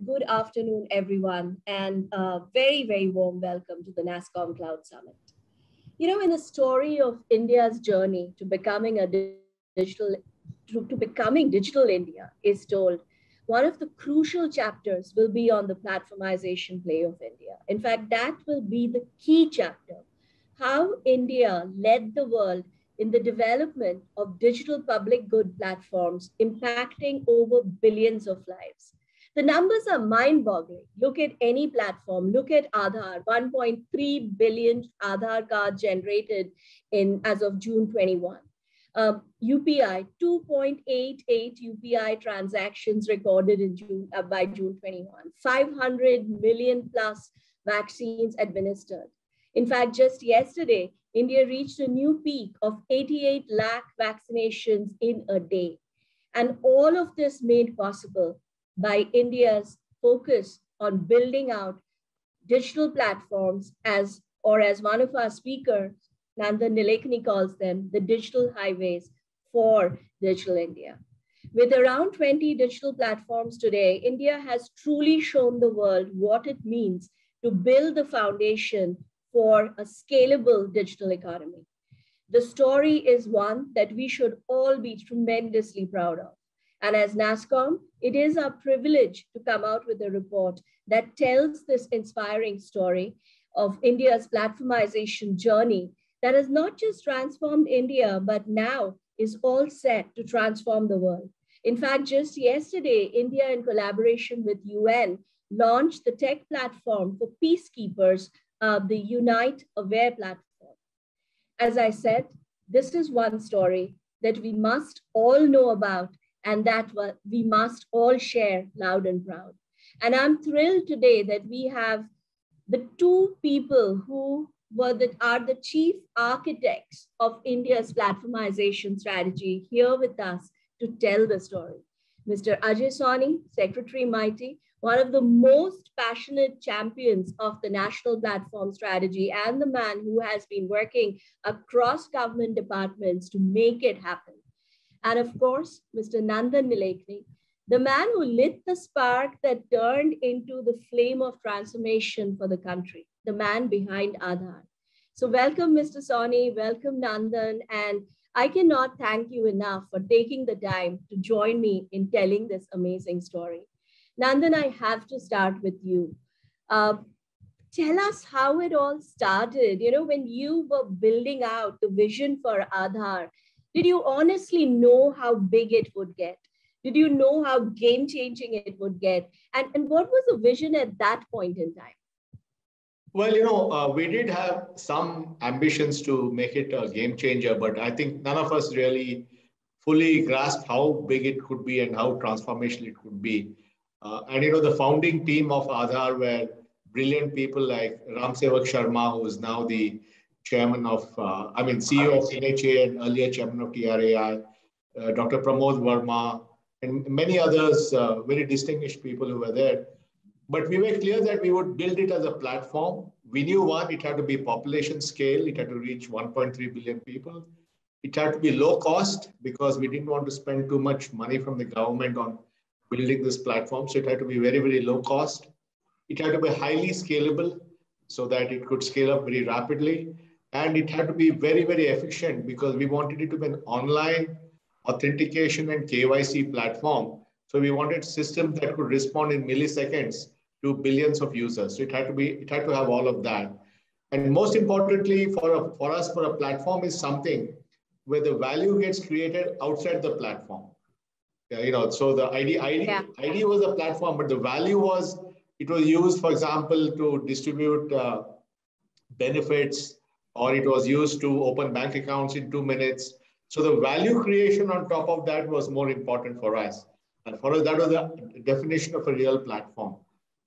good afternoon, everyone, and a very, very warm welcome to the NASSCOM Cloud Summit. In the story of India's journey to becoming digital India is told, one of the crucial chapters will be on the platformization play of India. In fact, that will be the key chapter, how India led the world in the development of digital public good platforms impacting over billions of lives. The numbers are mind-boggling. Look at any platform. Look at Aadhaar, 1.3 billion Aadhaar cards generated as of June 21. UPI, 2.88 UPI transactions recorded by June 21. 500 million plus vaccines administered. In fact, just yesterday, India reached a new peak of 88 lakh vaccinations in a day. And all of this made possible by India's focus on building out digital platforms as one of our speakers, Nandan Nilekani, calls them, the digital highways for digital India. With around 20 digital platforms today, India has truly shown the world what it means to build the foundation for a scalable digital economy. The story is one that we should all be tremendously proud of. And as NASSCOM, it is our privilege to come out with a report that tells this inspiring story of India's platformization journey that has not just transformed India, but now is all set to transform the world. In fact, just yesterday, India, in collaboration with UN, launched the tech platform for peacekeepers, the Unite Aware platform. As I said, this is one story that we must all know about and that we must all share loud and proud. And I'm thrilled today that we have the two people who are the chief architects of India's platformization strategy here with us to tell the story. Mr. Ajay Soni, Secretary MeitY, one of the most passionate champions of the national platform strategy and the man who has been working across government departments to make it happen. And of course, Mr. Nandan Nilekani, the man who lit the spark that turned into the flame of transformation for the country, the man behind Aadhaar. So welcome, Mr. Soni, welcome, Nandan, and I cannot thank you enough for taking the time to join me in telling this amazing story. Nandan, I have to start with you. Tell us how it all started. When you were building out the vision for Aadhaar, did you honestly know how big it would get? Did you know how game-changing it would get? And what was the vision at that point in time? Well, we did have some ambitions to make it a game changer, but I think none of us really fully grasped how big it could be and how transformational it could be. The founding team of Aadhaar were brilliant people like Ram Sevak Sharma, who is now the chairman of, CEO of NHA and earlier chairman of TRAI, Dr. Pramod Verma, and many others, very distinguished people who were there. But we were clear that we would build it as a platform. We knew it had to be population scale. It had to reach 1.3 billion people. It had to be low cost because we didn't want to spend too much money from the government on building this platform. So it had to be very, very low cost. It had to be highly scalable so that it could scale up very rapidly. And it had to be very, very efficient because we wanted it to be an online authentication and KYC platform. So we wanted systems that could respond in milliseconds to billions of users. So it had to have all of that. And most importantly, for us, a platform is something where the value gets created outside the platform. So the ID was a platform, but the value was, it was used, for example, to distribute benefits, or it was used to open bank accounts in 2 minutes. So the value creation on top of that was more important for us. And for us, that was the definition of a real platform.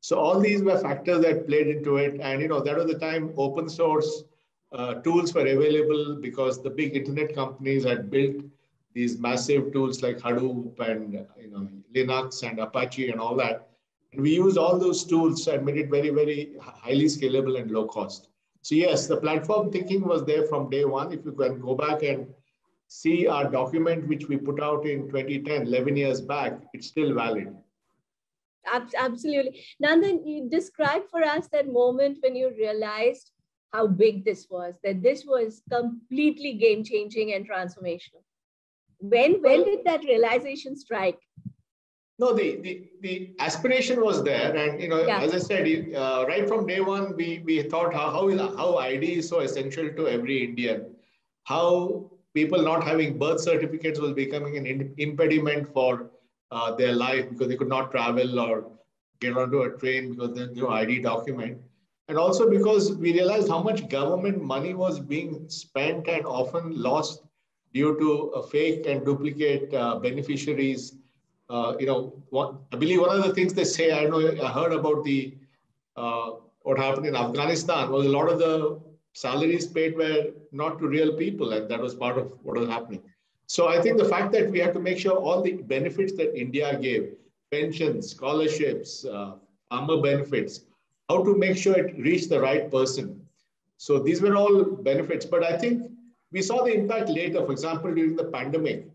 So all these were factors that played into it. And, that was the time open source tools were available because the big internet companies had built these massive tools like Hadoop and, Linux and Apache and all that. And we used all those tools and made it very, very highly scalable and low cost. So yes, the platform thinking was there from day one. If you can go back and see our document, which we put out in 2010, 11 years back, it's still valid. Absolutely. Nandan, you describe for us that moment when you realized how big this was, that this was completely game changing and transformational. When did that realization strike? No, the aspiration was there, and Yeah. as I said, right from day one, we thought how ID is so essential to every Indian, how people not having birth certificates was becoming an impediment for their life because they could not travel or get onto a train because there's no ID document, and also because we realized how much government money was being spent and often lost due to fake and duplicate beneficiaries. I believe one of the things they say, I know I heard about uh, what happened in Afghanistan was a lot of the salaries paid were not to real people, and that was part of what was happening. So I think the fact that we have to make sure all the benefits that India gave, pensions, scholarships, farmer benefits, how to make sure it reached the right person. So these were all benefits, but I think we saw the impact later. For example, during the pandemic,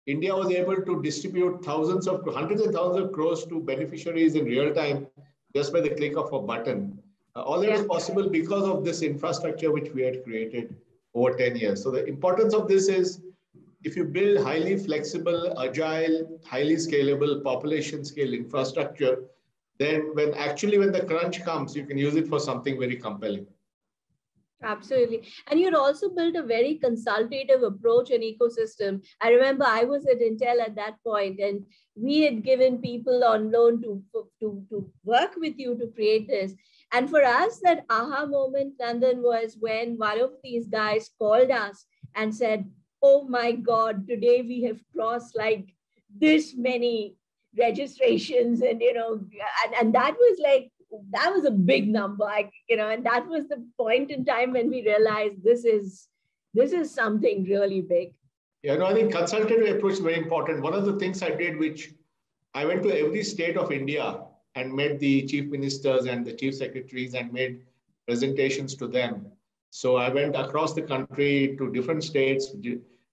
India was able to distribute hundreds and thousands of crores to beneficiaries in real time just by the click of a button. All that was possible because of this infrastructure which we had created over 10 years. So the importance of this is if you build highly flexible, agile, highly scalable population scale infrastructure, then when the crunch comes, you can use it for something very compelling. Absolutely. And you'd also built a very consultative approach and ecosystem. I remember I was at Intel at that point, and we had given people on loan to work with you to create this. And for us, that aha moment, Nandan, was when one of these guys called us and said, oh my God, today we have crossed like this many registrations. And, and that was like, that was a big number, and that was the point in time when we realized this is something really big. Yeah, no, I think consultative approach is very important. One of the things I did, which I went to every state of India and met the chief ministers and the chief secretaries and made presentations to them. So I went across the country to different states,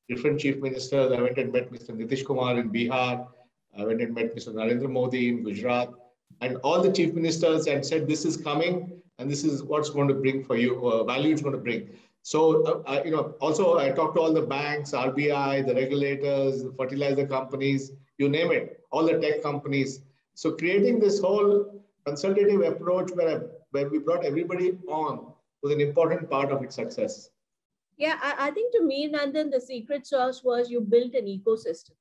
different chief ministers. I went and met Mr. Nitish Kumar in Bihar. I went and met Mr. Narendra Modi in Gujarat, and all the chief ministers and said, this is coming and this is what's going to bring for you, value it's going to bring. So, also I talked to all the banks, RBI, the regulators, the fertilizer companies, you name it, all the tech companies. So creating this whole consultative approach where we brought everybody on was an important part of its success. Yeah, I think to me, Nandan, the secret sauce was you built an ecosystem.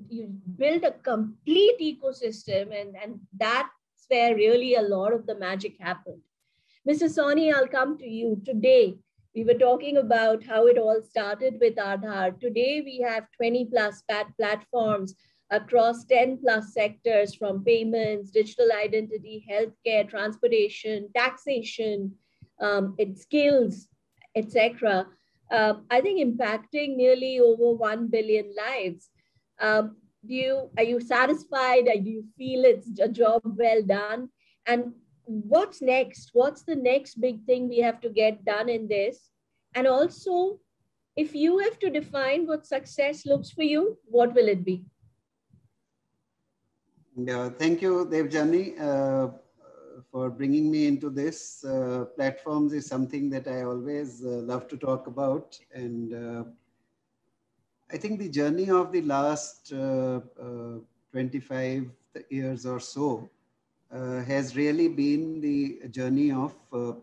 You build a complete ecosystem, and that's where really a lot of the magic happened. Mr. Soni, I'll come to you. Today, we were talking about how it all started with Aadhaar. Today, we have 20 plus platforms across 10 plus sectors, from payments, digital identity, healthcare, transportation, taxation, skills, etc. I think impacting nearly over 1 billion lives. Are you satisfied? Do you feel it's a job well done? And what's next? What's the next big thing we have to get done in this? And also, if you have to define what success looks for you, what will it be? Yeah, thank you, Devjani, for bringing me into this. Platforms is something that I always love to talk about. And I think the journey of the last 25 years or so has really been the journey of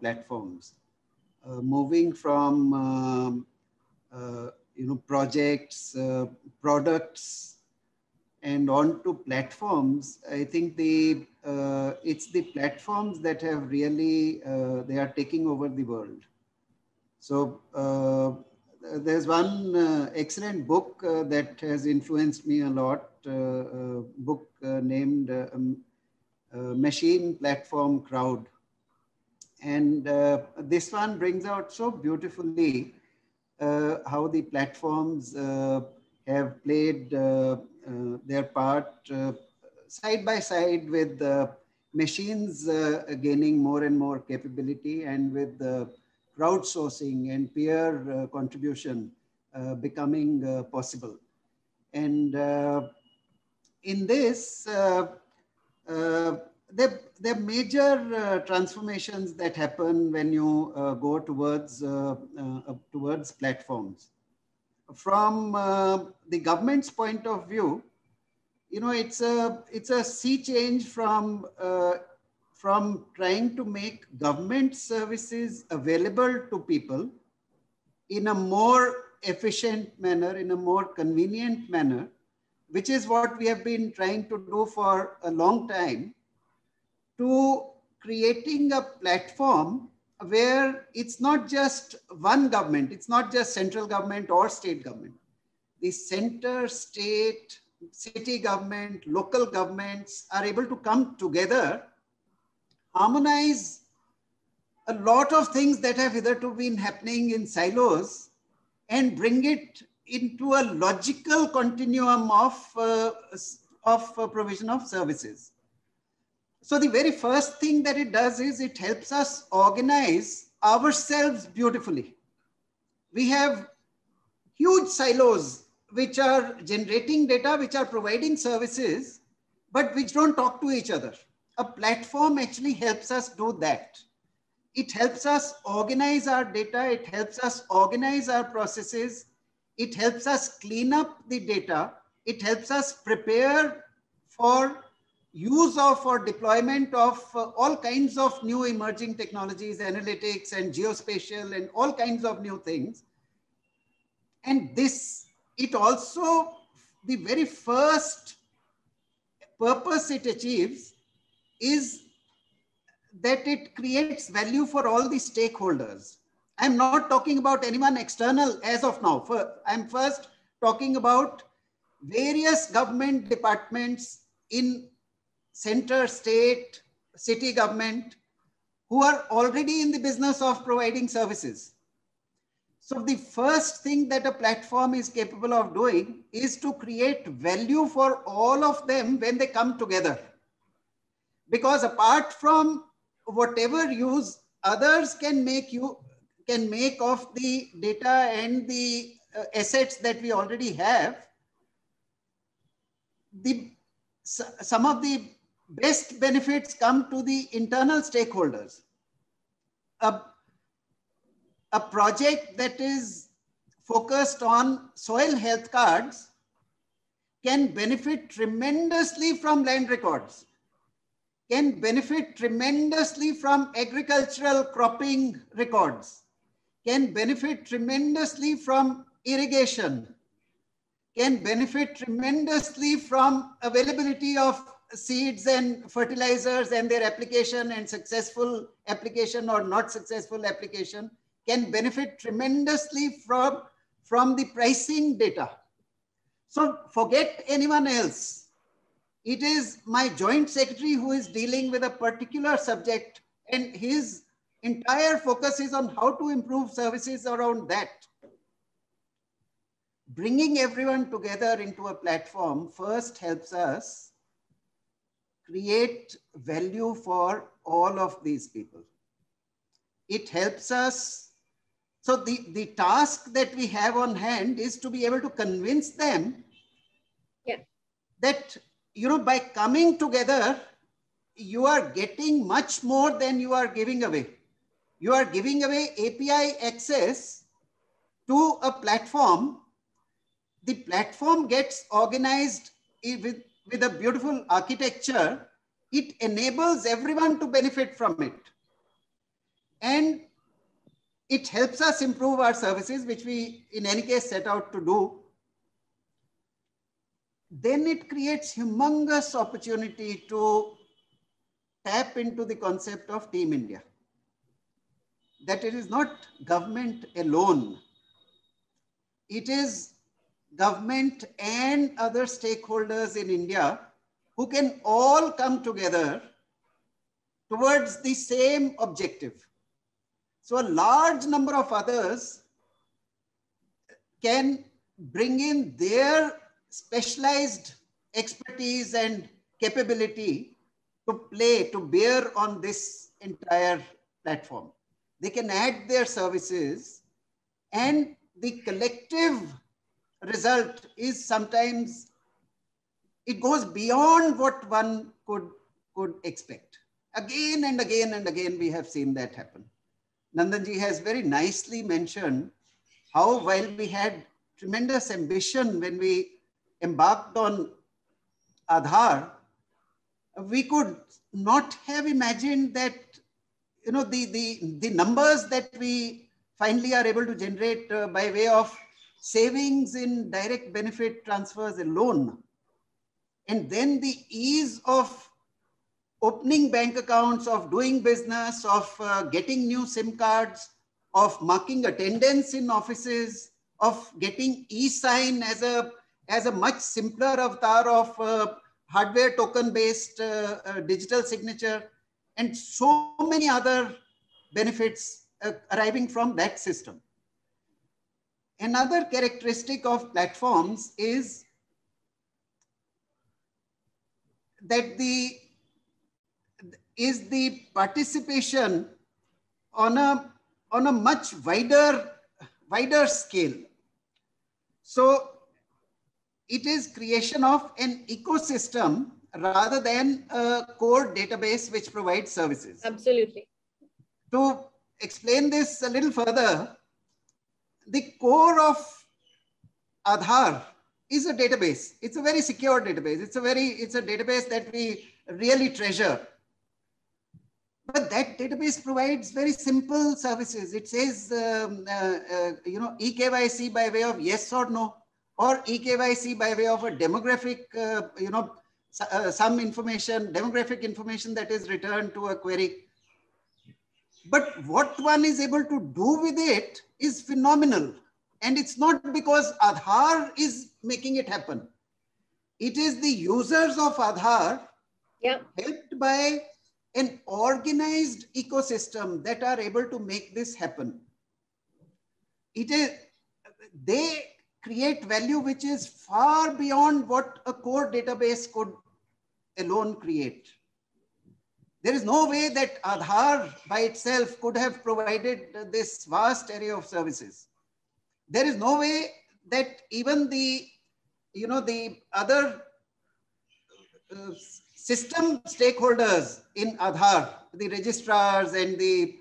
platforms. Moving from projects, products, and on to platforms. I think it's the platforms that have really they are taking over the world. So there's one excellent book that has influenced me a lot. Book named Machine Platform Crowd. And this one brings out so beautifully how the platforms have played their part side by side with machines gaining more and more capability, and with crowdsourcing and peer contribution becoming possible. And in this, There are major transformations that happen when you go towards platforms. From the government's point of view, it's a sea change from trying to make government services available to people in a more efficient manner, in a more convenient manner, which is what we have been trying to do for a long time, to creating a platform where it's not just one government, it's not just central government or state government. The center, state, city government, local governments are able to come together, harmonize a lot of things that have hitherto been happening in silos, and bring it into a logical continuum of provision of services. So the very first thing that it does is it helps us organize ourselves beautifully. We have huge silos which are generating data, which are providing services, but which don't talk to each other. A platform actually helps us do that. It helps us organize our data. It helps us organize our processes. It helps us clean up the data. It helps us prepare for use of or deployment of all kinds of new emerging technologies, analytics and geospatial and all kinds of new things. And it also, the very first purpose it achieves is that it creates value for all the stakeholders. I'm not talking about anyone external as of now. I'm first talking about various government departments in center, state, city government, who are already in the business of providing services. So the first thing that a platform is capable of doing is to create value for all of them when they come together. Because apart from whatever use others can make of the data and the assets that we already have, some of the best benefits come to the internal stakeholders. A project that is focused on soil health cards can benefit tremendously from land records, can benefit tremendously from agricultural cropping records, can benefit tremendously from irrigation, can benefit tremendously from availability of seeds and fertilizers and their application and successful application or not successful application, can benefit tremendously from the pricing data. So forget anyone else. It is my joint secretary who is dealing with a particular subject, and his entire focus is on how to improve services around that. Bringing everyone together into a platform first helps us create value for all of these people. It helps us. So the task that we have on hand is to be able to convince them that, by coming together, you are getting much more than you are giving away. You are giving away API access to a platform. The platform gets organized with a beautiful architecture. It enables everyone to benefit from it. And it helps us improve our services, which we in any case set out to do. Then it creates humongous opportunity to tap into the concept of Team India. That it is not government alone. It is government and other stakeholders in India who can all come together towards the same objective. So a large number of others can bring in their specialized expertise and capability to bear on this entire platform. They can add their services, and the collective result is sometimes, it goes beyond what one could could expect. Again and again and again, we have seen that happen. Nandanji has very nicely mentioned how while we had tremendous ambition when we embarked on Aadhaar, we could not have imagined that, you know, the numbers that we finally are able to generate by way of savings in direct benefit transfers alone, and then the ease of opening bank accounts, of doing business, of getting new SIM cards, of marking attendance in offices, of getting e-sign as a much simpler avatar of hardware token-based digital signature, and so many other benefits arriving from that system. Another characteristic of platforms is that the participation on a much wider scale. So it is creation of an ecosystem rather than a core database which provides services. Absolutely. To explain this a little further, the core of Aadhaar is a database. It's a very secure database. It's a database that we really treasure. But that database provides very simple services. It says, you know, eKYC by way of yes or no, or eKYC by way of a demographic, you know, some information, demographic information that is returned to a query. But what one is able to do with it is phenomenal. And it's not because Aadhaar is making it happen. It is the users of Aadhaar, helped by an organized ecosystem that are able to make this happen. They create value which is far beyond what a core database could alone create. There is no way that Aadhaar by itself could have provided this vast array of services. There is no way that even the other system stakeholders in Aadhaar, the registrars and the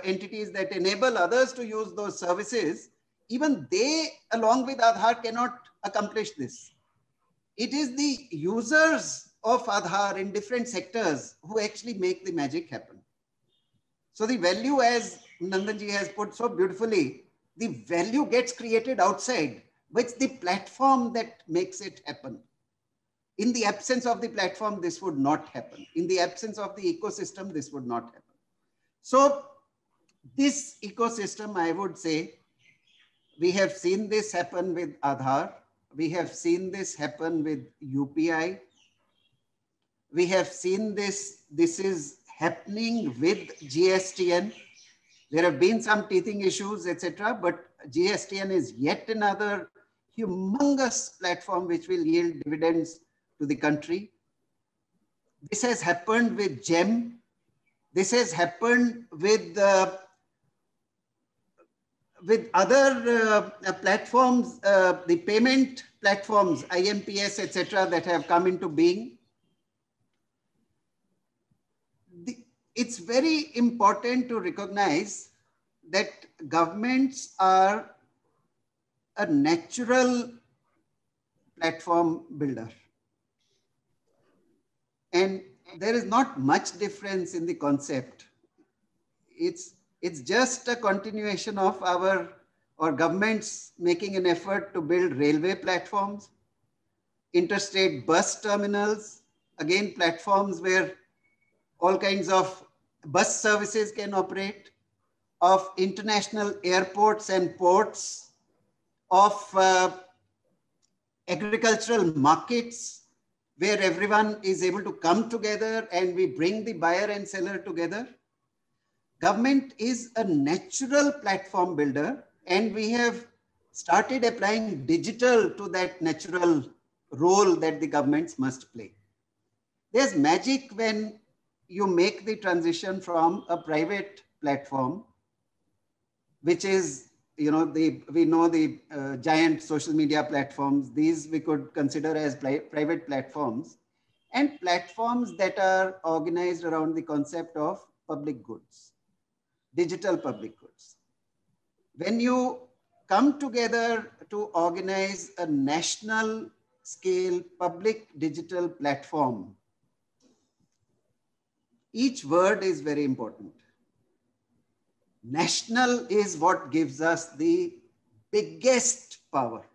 entities that enable others to use those services, even they along with Aadhaar cannot accomplish this. It is the users of Aadhaar in different sectors who actually make the magic happen. So the value, as Nandanji has put so beautifully, the value gets created outside, which the platform that makes it happen. In the absence of the platform, this would not happen. In the absence of the ecosystem, this would not happen. So this ecosystem, I would say, we have seen this happen with Aadhaar. We have seen this happen with UPI. We have seen this is happening with GSTN. There have been some teething issues, etc. But GSTN is yet another humongous platform which will yield dividends to the country. This has happened with GEM. This has happened with other platforms, the payment platforms, IMPS, etc., that have come into being. It's very important to recognize that governments are a natural platform builder. And there is not much difference in the concept. It's just a continuation of our governments making an effort to build railway platforms, interstate bus terminals, again, platforms where all kinds of bus services can operate, of international airports and ports, of agricultural markets, where everyone is able to come together and we bring the buyer and seller together. Government is a natural platform builder, and we have started applying digital to that natural role that the governments must play. There's magic when you make the transition from a private platform, which is, we know the giant social media platforms. These we could consider as private platforms. and platforms that are organized around the concept of public goods, digital public goods. When you come together to organize a national scale public digital platform, each word is very important. National is what gives us the biggest power.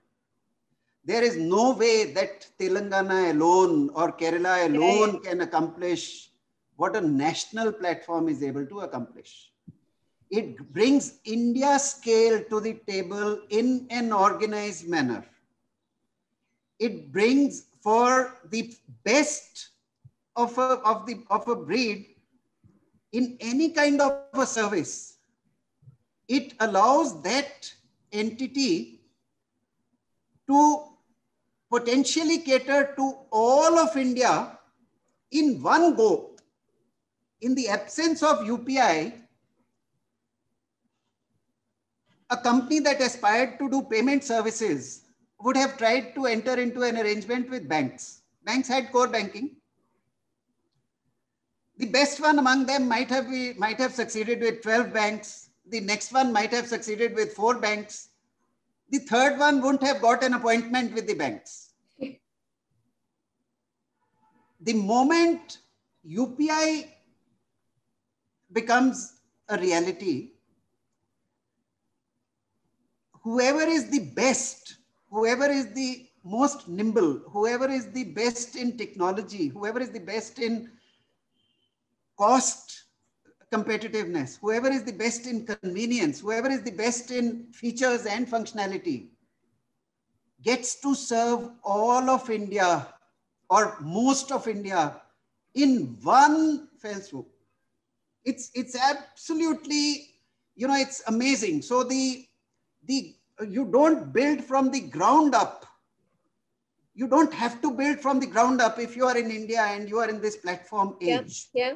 There is no way that Telangana alone or Kerala alone can accomplish what a national platform is able to accomplish. It brings India scale to the table in an organized manner. It brings for the best of a breed in any kind of a service. It allows that entity to potentially cater to all of India in one go. In the absence of UPI, a company that aspired to do payment services would have tried to enter into an arrangement with banks. Banks had core banking. The best one among them might have succeeded with 12 banks. The next one might have succeeded with 4 banks. The third one wouldn't have got an appointment with the banks. The moment UPI becomes a reality, whoever is the best, whoever is the most nimble, whoever is the best in technology, whoever is the best in cost competitiveness, whoever is the best in convenience, whoever is the best in features and functionality, gets to serve all of India or most of India in one fell swoop. It's absolutely, it's amazing. So you don't build from the ground up. You don't have to build from the ground up if you are in India and you are in this platform age. Yeah.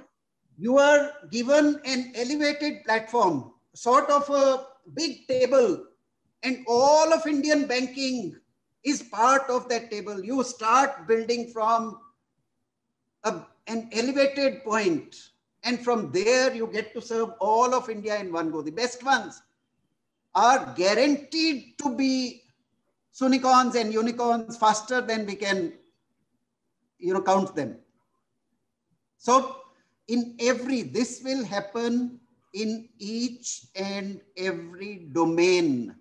You are given an elevated platform, sort of a big table, and all of Indian banking is part of that table. You start building from an elevated point, and from there you get to serve all of India in one go. The best ones are guaranteed to be unicorns and unicorns faster than we can, count them. So this will happen in each and every domain,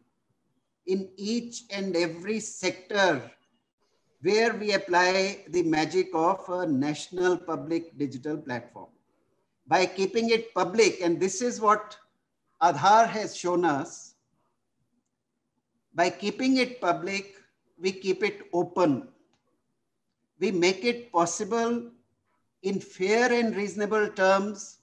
in each and every sector where we apply the magic of a national public digital platform. By keeping it public, and this is what Aadhaar has shown us, by keeping it public, we keep it open. We make it possible in fair and reasonable terms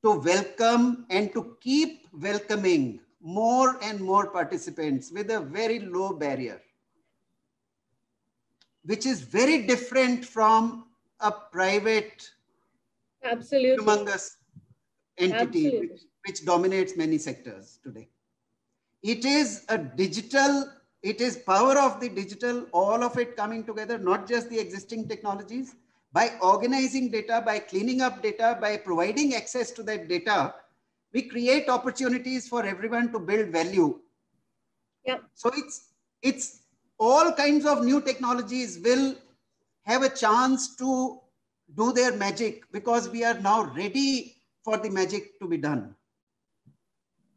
to welcome and to keep welcoming more and more participants with a very low barrier, which is very different from a private, humongous entity which dominates many sectors today. It is a digital, it is power of the digital, all of it coming together, not just the existing technologies. By organizing data, by cleaning up data, by providing access to that data, we create opportunities for everyone to build value. Yeah. So it's all kinds of new technologies will have a chance to do their magic because we are now ready for the magic to be done.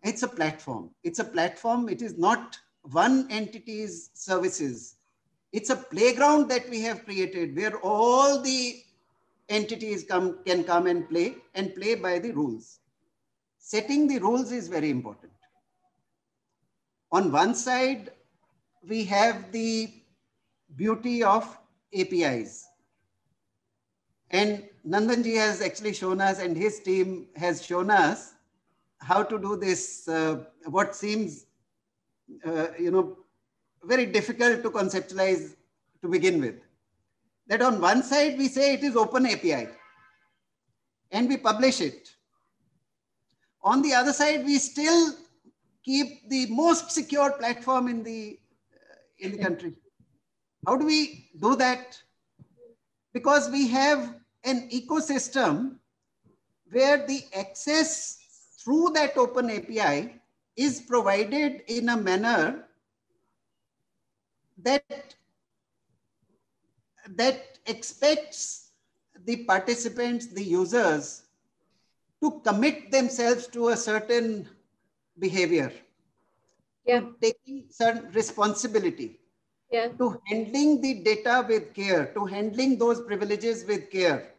It's a platform. It's a platform. It is not one entity's services. It's a playground that we have created where all the entities can come and play by the rules. Setting the rules is very important. On one side, we have the beauty of APIs. And Nandanji has actually shown us, and his team has shown us how to do this, what seems, very difficult to conceptualize to begin with. That on one side, we say it is open API and we publish it. On the other side, we still keep the most secure platform in the country. How do we do that? because we have an ecosystem where the access through that open API is provided in a manner that expects the participants, the users, to commit themselves to a certain behavior, to taking certain responsibility, to handling the data with care, to handling those privileges with care,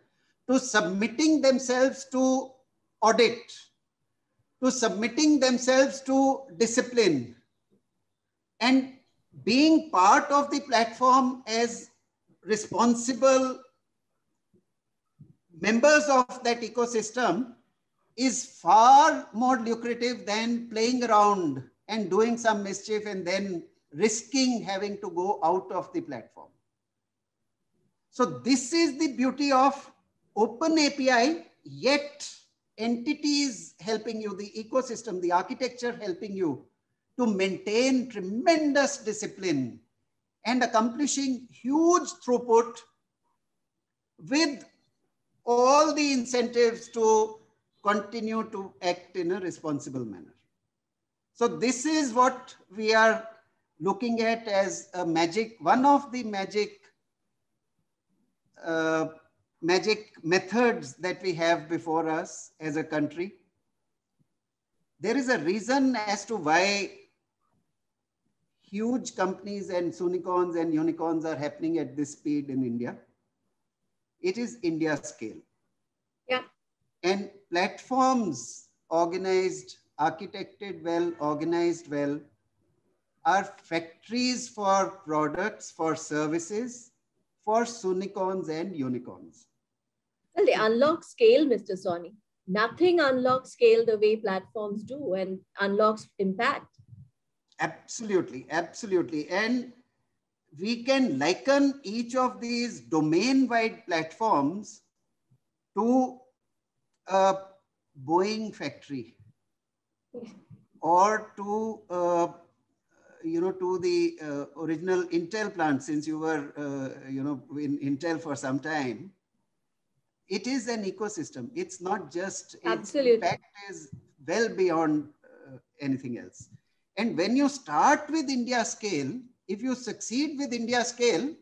to submitting themselves to audit, to submitting themselves to discipline, and being part of the platform as responsible members of that ecosystem is far more lucrative than playing around and doing some mischief and then risking having to go out of the platform. So this is the beauty of open API, yet entities helping you, the ecosystem, the architecture helping you to maintain tremendous discipline and accomplishing huge throughput with all the incentives to continue to act in a responsible manner. So this is what we are looking at as a magic, one of the magic methods that we have before us as a country. There is a reason as to why huge companies and unicorns and unicorns are happening at this speed in India. It is India scale. Yeah. And platforms organized, architected well, organized well, are factories for products, for services, for unicorns and unicorns. Well, they unlock scale, Mr. Sawhney. Nothing unlocks scale the way platforms do and unlocks impact. Absolutely, absolutely. And we can liken each of these domain-wide platforms to a Boeing factory or to to the original Intel plant, since you were in Intel for some time. It is an ecosystem. It's not just, its impact is well beyond anything else. And when you start with India scale, if you succeed with India scale,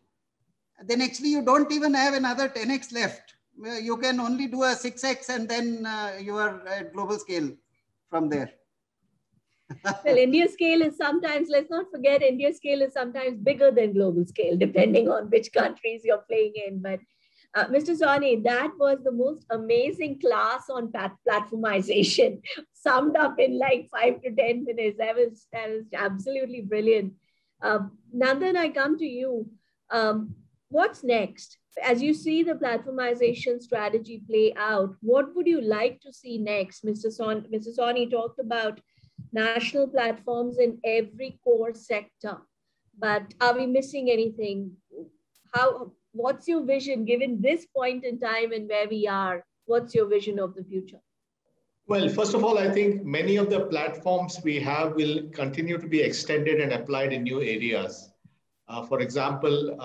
then actually you don't even have another 10x left. You can only do a 6x and then you are at global scale from there. Well, India scale is sometimes, let's not forget, India scale is sometimes bigger than global scale, depending on which countries you're playing in. But Mr. Sawhney, that was the most amazing class on platformization, summed up in like 5 to 10 minutes. That was absolutely brilliant. Nandan, I come to you. What's next? As you see the platformization strategy play out, what would you like to see next? Mr. Sawhney talked about national platforms in every core sector, but are we missing anything? What's your vision given this point in time and where we are? What's your vision of the future? Well, first of all, I think many of the platforms we have will continue to be extended and applied in new areas. For example,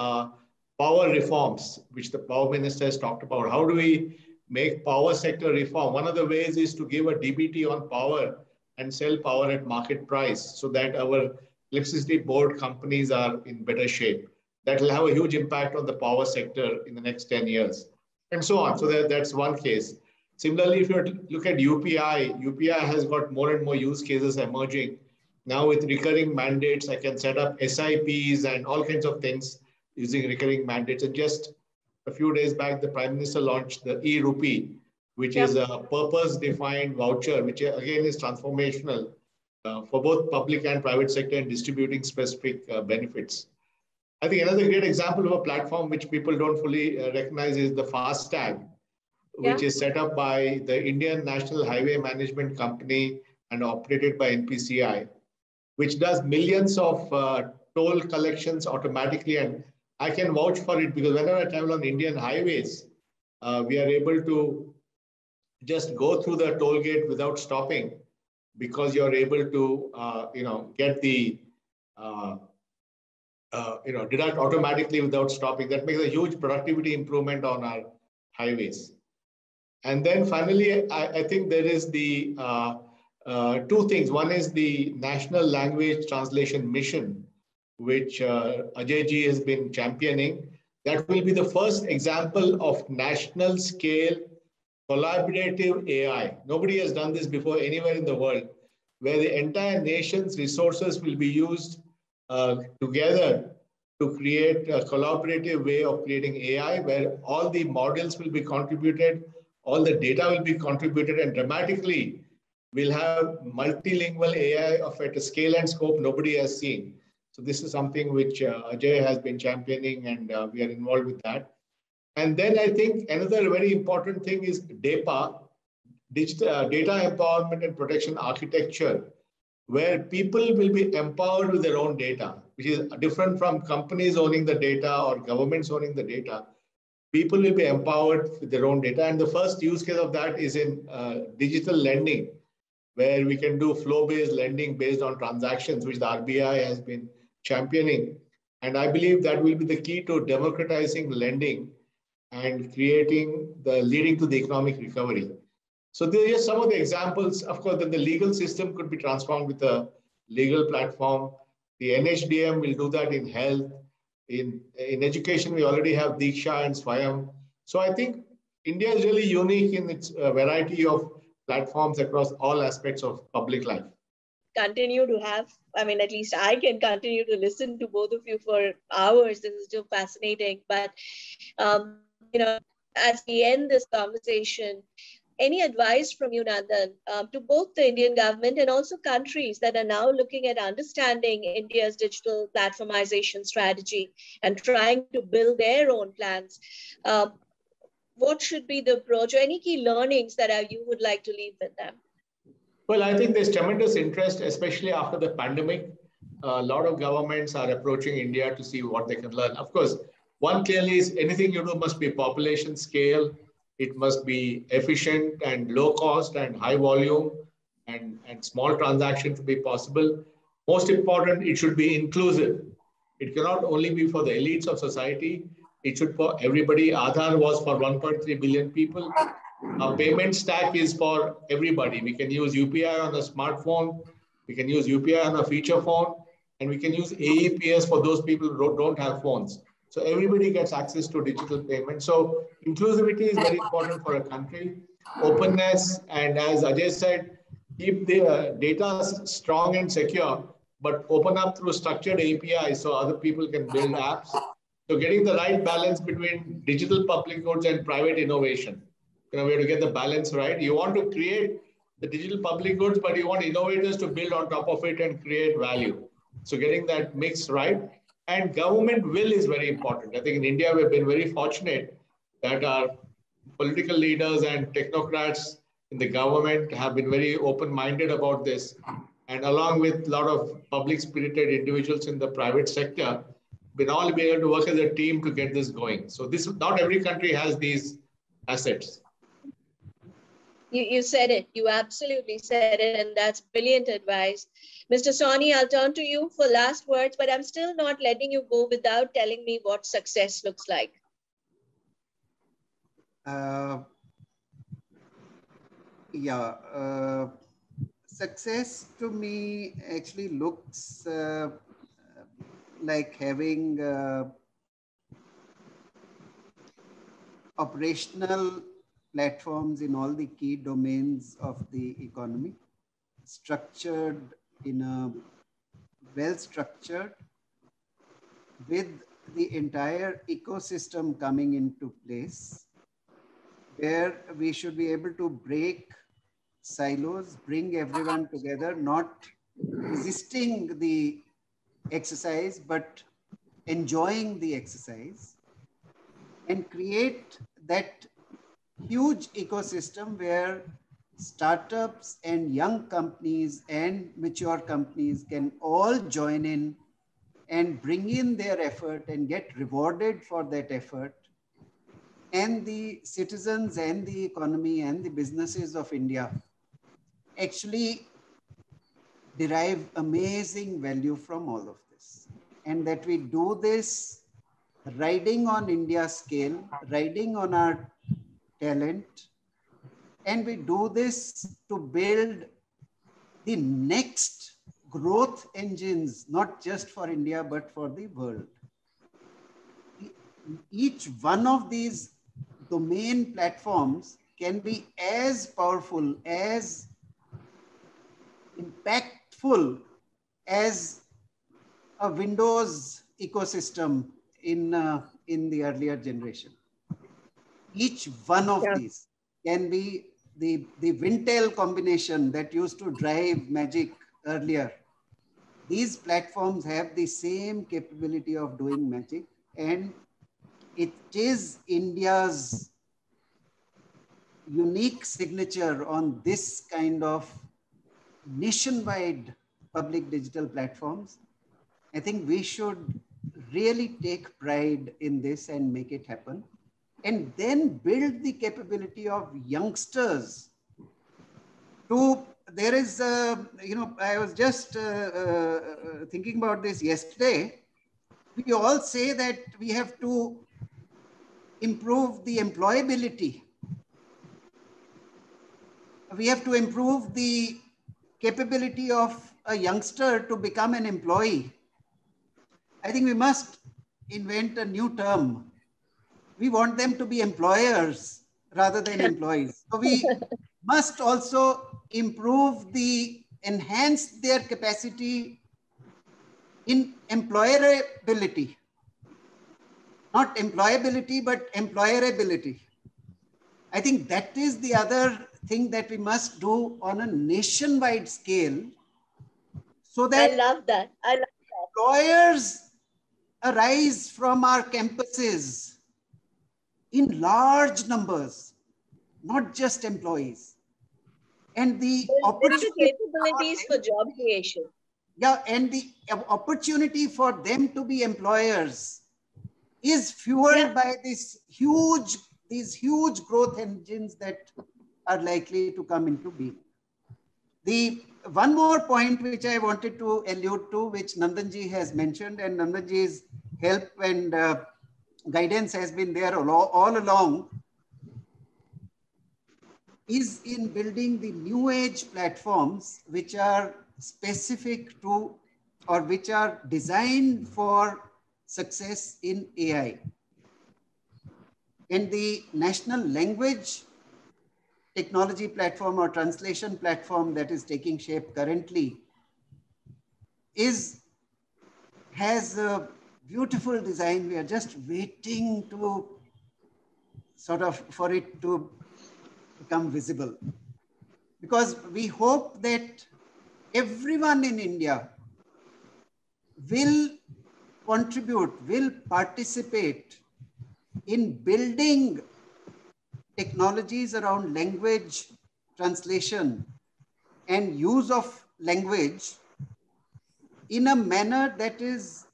power reforms, which the power minister has talked about. How do we make power sector reform? One of the ways is to give a DBT on power and sell power at market price so that our electricity board companies are in better shape. That will have a huge impact on the power sector in the next 10 years and so on. So that's one case. Similarly, if you look at UPI has got more and more use cases emerging. Now with recurring mandates, I can set up SIPs and all kinds of things using recurring mandates. And just a few days back, the Prime Minister launched the e-Rupee, which is a purpose-defined voucher, which again is transformational for both public and private sector in distributing specific benefits. I think another great example of a platform which people don't fully recognize is the FASTag, which is set up by the Indian National Highway Management Company and operated by NPCI, which does millions of toll collections automatically. And I can vouch for it because whenever I travel on Indian highways, we are able to just go through the toll gate without stopping because you're able to, get the deduct automatically without stopping. That makes a huge productivity improvement on our highways. And then finally, I think there is the two things. One is the National Language Translation Mission, which Ajay ji has been championing. That will be the first example of national scale collaborative AI. Nobody has done this before anywhere in the world, where the entire nation's resources will be used together to create a collaborative way of creating AI, where all the models will be contributed, all the data will be contributed, and dramatically we'll have multilingual AI of at a scale and scope nobody has seen. So this is something which Ajay has been championing, and we are involved with that. And then I think another very important thing is DEPA, digital, Data Empowerment and Protection Architecture, where people will be empowered with their own data, which is different from companies owning the data or governments owning the data. People will be empowered with their own data. And the first use case of that is in digital lending, where we can do flow-based lending based on transactions, which the RBI has been championing. And I believe that will be the key to democratizing lending and leading to the economic recovery. So these are just some of the examples. Of course, then the legal system could be transformed with a legal platform. The NHDM will do that in health. In education, we already have Diksha and Swayam. So I think India is really unique in its variety of platforms across all aspects of public life. Continue to have, I mean, at least I can continue to listen to both of you for hours. This is so fascinating. But, as we end this conversation, any advice from you, Nandan, to both the Indian government and also countries that are now looking at understanding India's digital platformization strategy and trying to build their own plans? What should be the approach, or any key learnings that you would like to leave with them? Well, I think there's tremendous interest, especially after the pandemic. A lot of governments are approaching India to see what they can learn. Of course, one clearly is anything you do must be population scale. It must be efficient and low cost and high volume and small transactions to be possible. Most important, it should be inclusive. It cannot only be for the elites of society. It should for everybody. Aadhaar was for 1.3 billion people. Our payment stack is for everybody. We can use UPI on a smartphone. We can use UPI on a feature phone. And we can use AEPS for those people who don't have phones. So everybody gets access to digital payment. So inclusivity is very important for a country. Openness, and as Ajay said, keep the data strong and secure, but open up through structured APIs so other people can build apps. So getting the right balance between digital public goods and private innovation. We have to get the balance right. You want to create the digital public goods, but you want innovators to build on top of it and create value. So getting that mix right. And government will is very important. I think in India, we've been very fortunate that our political leaders and technocrats in the government have been very open-minded about this. And along with a lot of public-spirited individuals in the private sector, we'll all be able to work as a team to get this going. So this, not every country has these assets. You said it. You absolutely said it. And that's brilliant advice. Mr. Sawhney, I'll turn to you for last words, but I'm still not letting you go without telling me what success looks like. Success to me actually looks like having operational platforms in all the key domains of the economy, structured in a well-structured, with the entire ecosystem coming into place, where we should be able to break silos, bring everyone together, not resisting the exercise, but enjoying the exercise, and create that huge ecosystem where startups and young companies and mature companies can all join in and bring in their effort and get rewarded for that effort. And the citizens and the economy and the businesses of India actually derive amazing value from all of this. and that we do this riding on India's scale, riding on our talent, and we do this to build the next growth engines, not just for India, but for the world. Each one of these domain platforms can be as powerful, as impactful as a Windows ecosystem in the earlier generation. Each one of these can be the Wintel combination that used to drive Magic earlier. These platforms have the same capability of doing Magic, and it is India's unique signature on this kind of nationwide public digital platforms. I think we should really take pride in this and make it happen, and then build the capability of youngsters to, there is, I was just thinking about this yesterday. We all say that we have to improve the employability. We have to improve the capability of a youngster to become an employee. I think we must invent a new term. We want them to be employers rather than employees. So we must also enhance their capacity in employability. Not employability, but employerability. I think that is the other thing that we must do on a nationwide scale, so that I love that. employers arise from our campuses in large numbers, not just employees. And the opportunity capabilities for job creation. Yeah, and the opportunity for them to be employers is fueled by these huge growth engines that are likely to come into being. The one more point which I wanted to allude to, which Nandanji has mentioned, and Nandanji's help and guidance has been there all along, is in building the new age platforms which are specific to, or which are designed for success in AI. And the National Language Technology Platform or Translation Platform that is taking shape currently has a beautiful design. We are just waiting to for it to become visible, because we hope that everyone in India will contribute, will participate in building technologies around language translation and use of language in a manner that is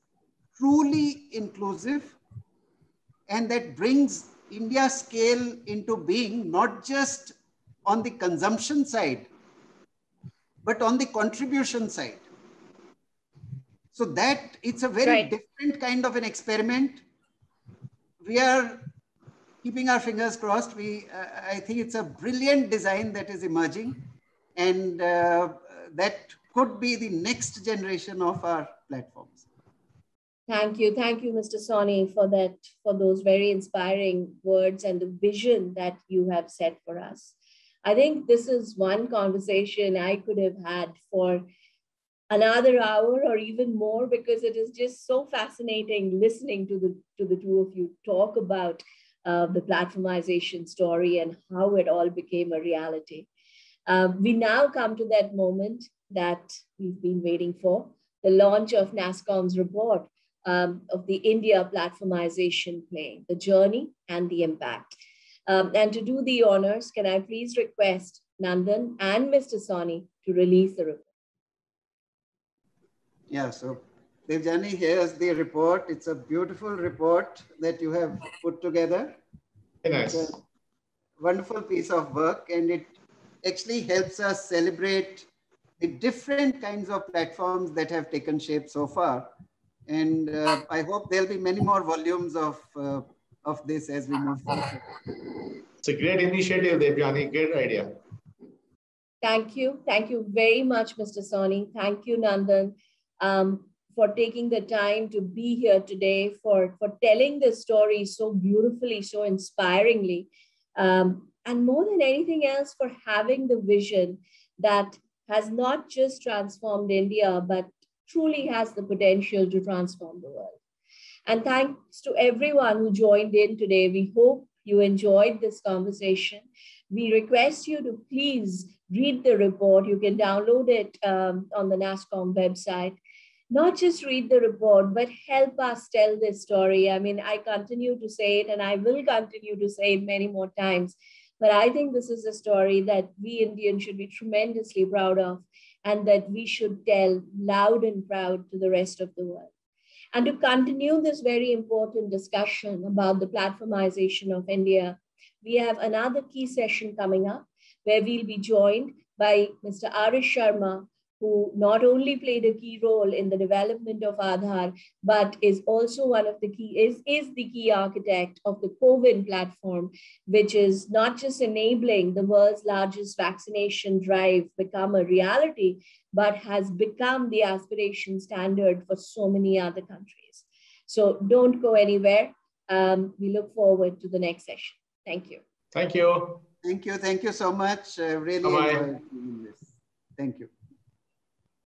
truly inclusive and that brings India scale into being, not just on the consumption side, but on the contribution side. So that it's a very different kind of an experiment. We are keeping our fingers crossed. I think it's a brilliant design that is emerging, and that could be the next generation of our platforms. Thank you, Mr. Soni, for those very inspiring words and the vision that you have set for us. I think this is one conversation I could have had for another hour or even more, because it is just so fascinating listening to the two of you talk about the platformization story and how it all became a reality. We now come to that moment that we've been waiting for, the launch of NASSCOM's report of the India platformization play, the journey and the impact. And to do the honors, can I please request Nandan and Mr. Soni to release the report? Yeah, so Devjani, here's the report. It's a beautiful report that you have put together. Very nice. It's a wonderful piece of work, and it actually helps us celebrate the different kinds of platforms that have taken shape so far. And I hope there'll be many more volumes of this as we move forward. It's a great initiative, Debjani. Great idea. Thank you. Thank you very much, Mr. Soni. Thank you, Nandan, for taking the time to be here today, for telling this story so beautifully, so inspiringly. And more than anything else, for having the vision that has not just transformed India, but truly has the potential to transform the world. And thanks to everyone who joined in today. We hope you enjoyed this conversation. We request you to please read the report. You can download it on the NASSCOM website. Not just read the report, but help us tell this story. I mean, I continue to say it, and I will continue to say it many more times. But I think this is a story that we Indians should be tremendously proud of, and that we should tell loud and proud to the rest of the world. And to continue this very important discussion about the platformization of India, we have another key session coming up where we'll be joined by Mr. Arish Sharma, who not only played a key role in the development of Aadhaar, but is also one of the is the key architect of the CoWIN platform, which is not just enabling the world's largest vaccination drive become a reality, but has become the aspiration standard for so many other countries. So don't go anywhere. We look forward to the next session. Thank you. Thank you. Thank you. Thank you so much. Really enjoyed doing this. Thank you.